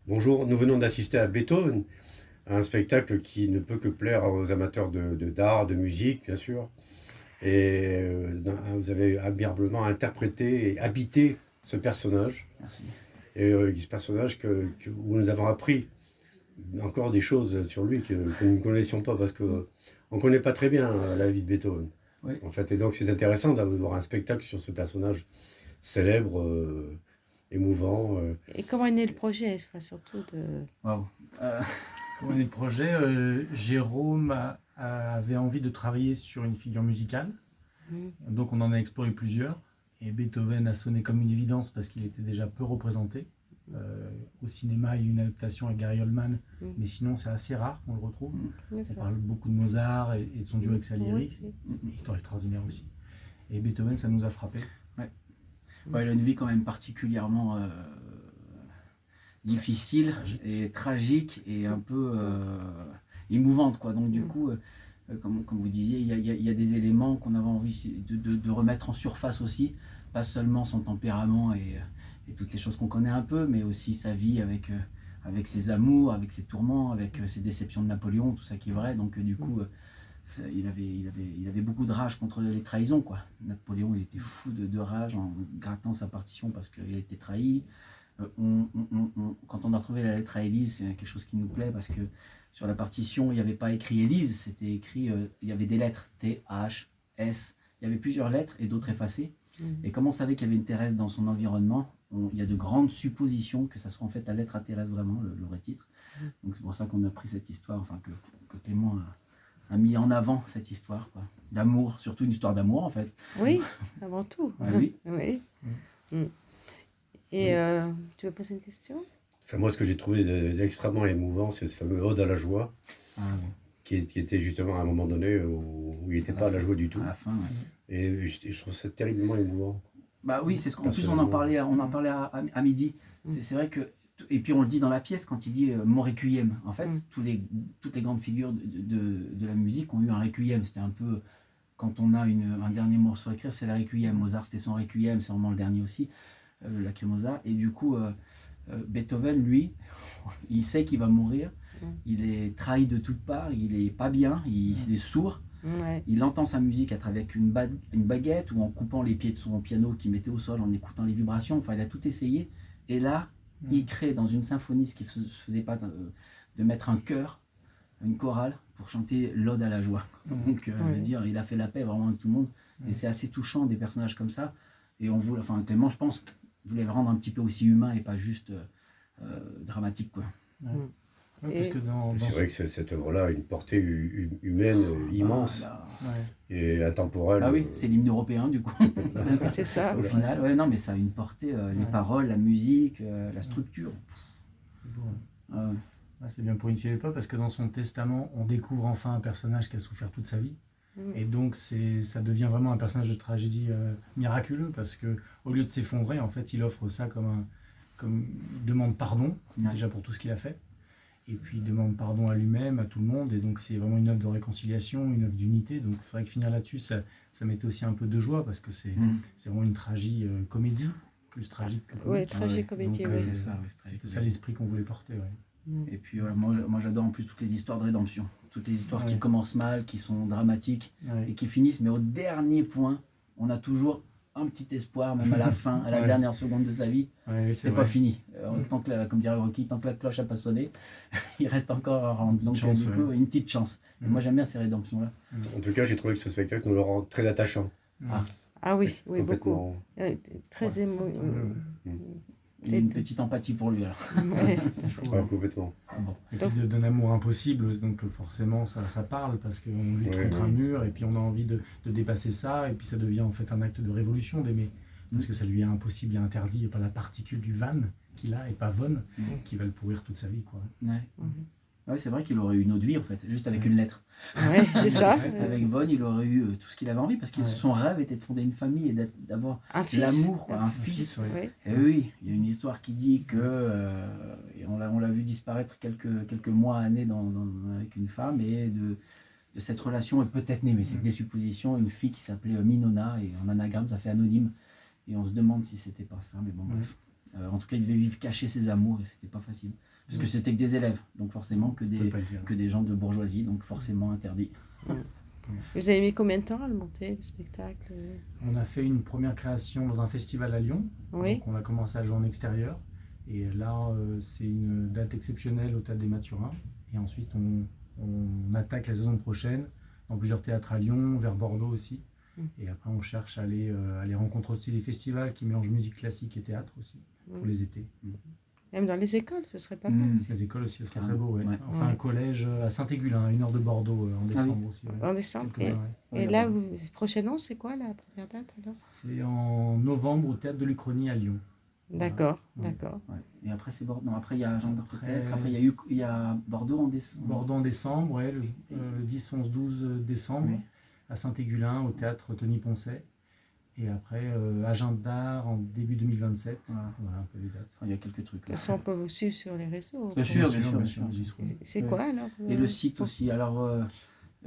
Bonjour, nous venons d'assister à Beethoven, un spectacle qui ne peut que plaire aux amateurs d'art, de musique, bien sûr. Et vous avez admirablement interprété et habité ce personnage. Merci. Et ce personnage où nous avons appris encore des choses sur lui que nous ne connaissions pas, parce qu'on ne connaît pas très bien la vie de Beethoven. Oui. En fait, et donc c'est intéressant d'avoir un spectacle sur ce personnage célèbre, émouvant. Et comment est né le projet, enfin, surtout de... Waouh. Comment est né le projet Jérôme avait envie de travailler sur une figure musicale. Donc on en a exploré plusieurs. Et Beethoven a sonné comme une évidence parce qu'il était déjà peu représenté. Au cinéma, il y a eu une adaptation avec Gary Oldman, mais sinon c'est assez rare qu'on le retrouve. On parle beaucoup de Mozart et de son duo avec Salieri, une histoire extraordinaire aussi. Et Beethoven, ça nous a frappé. Ouais, il a une vie quand même particulièrement difficile et tragique et un peu émouvante, quoi. Donc du coup, comme vous disiez, il y a des éléments qu'on avait envie de remettre en surface aussi, pas seulement son tempérament et toutes les choses qu'on connaît un peu, mais aussi sa vie avec ses amours, avec ses tourments, avec ses déceptions de Napoléon, tout ça qui est vrai. Donc du coup, il avait beaucoup de rage contre les trahisons, quoi. Napoléon, il était fou de rage en grattant sa partition parce qu'il a été trahi. Quand on a retrouvé la lettre à Élise, c'est quelque chose qui nous plaît parce que sur la partition, il n'y avait pas écrit Élise, c'était écrit, il y avait des lettres T, H, S, il y avait plusieurs lettres et d'autres effacées. Et comme on savait qu'il y avait une Thérèse dans son environnement, il y a de grandes suppositions que ça soit en fait la lettre à Thérèse vraiment, le vrai titre. Donc c'est pour ça qu'on a pris cette histoire, enfin que Clément a mis en avant cette histoire, quoi, d'amour, surtout une histoire d'amour en fait. Oui, avant tout. Oui. Oui. Et tu veux poser une question? Enfin, moi, ce que j'ai trouvé d'extrêmement émouvant, c'est ce fameux Ode à la joie, qui était justement à un moment donné où il n'était pas à la joie du tout. À la fin, ouais. Et je trouve ça terriblement émouvant. Bah oui, c'est ce qu'en plus on en parlait à midi. C'est vrai que, et puis on le dit dans la pièce quand il dit mon requiem. En fait, toutes les grandes figures de la musique ont eu un requiem. C'était un peu, quand on a un dernier morceau à écrire, c'est la requiem. Mozart, c'était son requiem, c'est vraiment le dernier aussi, la Lacrimosa. Et du coup, Beethoven, lui, il sait qu'il va mourir. Il est trahi de toutes parts, il est pas bien, il est sourd. Il entend sa musique à travers une baguette ou en coupant les pieds de son piano qu'il mettait au sol en écoutant les vibrations. Enfin, il a tout essayé. Et là, il crée dans une symphonie ce qui ne se faisait pas de mettre un chœur, une chorale pour chanter l'Ode à la joie. Donc, dire, il a fait la paix vraiment avec tout le monde. Et c'est assez touchant des personnages comme ça. Et on voulait, enfin, Clément, je pense, voulait le rendre un petit peu aussi humain et pas juste dramatique, quoi. C'est vrai que cette œuvre-là a une portée humaine immense et intemporelle. Ah oui, c'est l'hymne européen du coup. C'est ça. Au final, ouais, non, mais ça a une portée, les paroles, la musique, la structure. C'est beau. C'est bien pour initier l'époque parce que dans son testament, on découvre enfin un personnage qui a souffert toute sa vie. Et donc ça devient vraiment un personnage de tragédie miraculeux parce que au lieu de s'effondrer, en fait, il offre ça comme il demande pardon déjà pour tout ce qu'il a fait. Et puis il demande pardon à lui-même, à tout le monde, et donc c'est vraiment une œuvre de réconciliation, une œuvre d'unité. Donc il faudrait que finir là-dessus, ça mettait aussi un peu de joie parce que c'est vraiment une comédie, plus tragique que comédie. Oui, tragicomédie, oui. C'est ça, c'était ça l'esprit qu'on voulait porter. Et puis moi j'adore en plus toutes les histoires de rédemption, toutes les histoires qui commencent mal, qui sont dramatiques et qui finissent, mais au dernier point, on a toujours un petit espoir, même à la fin, à la dernière seconde de sa vie, c'est pas fini. Tant que comme dirait Rocky, tant que la cloche n'a pas sonné, il reste encore à rendre. Donc du coup, une petite chance. Et moi j'aime bien ces rédemptions-là. En tout cas, j'ai trouvé que ce spectacle nous le rend très attachant. Ah oui, beaucoup. Très émouvant. Il y a une petite empathie pour lui alors. Complètement. Et puis d'un amour impossible, donc forcément ça parle parce qu'on lutte contre un mur et puis on a envie de dépasser ça et puis ça devient en fait un acte de révolution d'aimer. Parce que ça lui est impossible et interdit, il n'y a pas la particule du van qu'il a et pas von qui va le pourrir toute sa vie, quoi. Ouais, c'est vrai qu'il aurait eu une autre vie en fait, juste avec une lettre. Ouais, c'est ça. Avec Von, il aurait eu tout ce qu'il avait envie parce que son rêve était de fonder une famille et d'avoir l'amour, un fils. Et oui, il y a une histoire qui dit que et on l'a vu disparaître quelques mois, années avec une femme et de cette relation est peut-être née, mais c'est des suppositions, une fille qui s'appelait Minona et en anagramme ça fait anonyme et on se demande si c'était pas ça, mais bon bref. En tout cas, il devait vivre cacher ses amours et c'était pas facile. Parce que c'était que des élèves, donc forcément que des gens de bourgeoisie, donc forcément interdit. Vous avez mis combien de temps à le monter, le spectacle? On a fait une première création dans un festival à Lyon. Oui. Donc on a commencé à jouer en extérieur. Et là, c'est une date exceptionnelle au Théâtre des Mathurins. Et ensuite, on attaque la saison prochaine dans plusieurs théâtres à Lyon, vers Bordeaux aussi. Et après, on cherche à aller rencontrer aussi les festivals qui mélangent musique classique et théâtre aussi, pour les étés. Même dans les écoles, ce serait pas mal. Les écoles aussi, ce serait très beau. Ouais. Enfin, un collège à Saint-Égulin, à 1 heure de Bordeaux, en décembre aussi. Ouais. En décembre. Et là, prochainement, c'est quoi la première date alors? C'est en novembre au Théâtre de l'Uchronie à Lyon. D'accord, d'accord. Ouais. Et après, c'est Bordeaux. Non, après, il y a Gendre peut-être. Après, il y a Bordeaux en décembre. Bordeaux en décembre, ouais, le 10, 11, 12 décembre, à Saint-Égulin, au Théâtre Tony Poncet. Et après, Agenda d'Art en début 2027. Voilà un peu les dates. Il y a quelques trucs. De toute façon, on peut vous suivre sur les réseaux. Bien sûr. C'est quoi alors? Et le site aussi. Alors,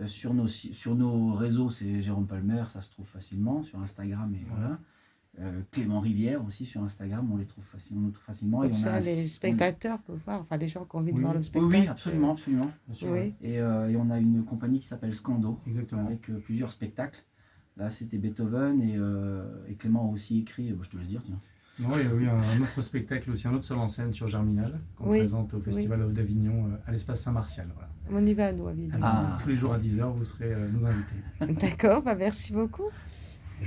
sur nos réseaux, c'est Jérôme Palmer, ça se trouve facilement. Sur Instagram, et voilà. Clément Rivière aussi sur Instagram, on les trouve facilement. Comme ça, les spectateurs peuvent voir, enfin les gens qui ont envie de voir le spectacle. Oui, absolument. Oui. Et on a une compagnie qui s'appelle Scando, exactement, avec plusieurs spectacles. Là, c'était Beethoven et Clément a aussi écrit, je te laisse dire, tiens. Non, il y a eu un autre spectacle aussi, un autre seul en scène sur Germinal, qu'on présente au Festival of d'Avignon à l'espace Saint-Martial. Voilà. On y va, nous, à Avignon. Tous les jours à 10h, vous serez nous invités. D'accord, merci beaucoup.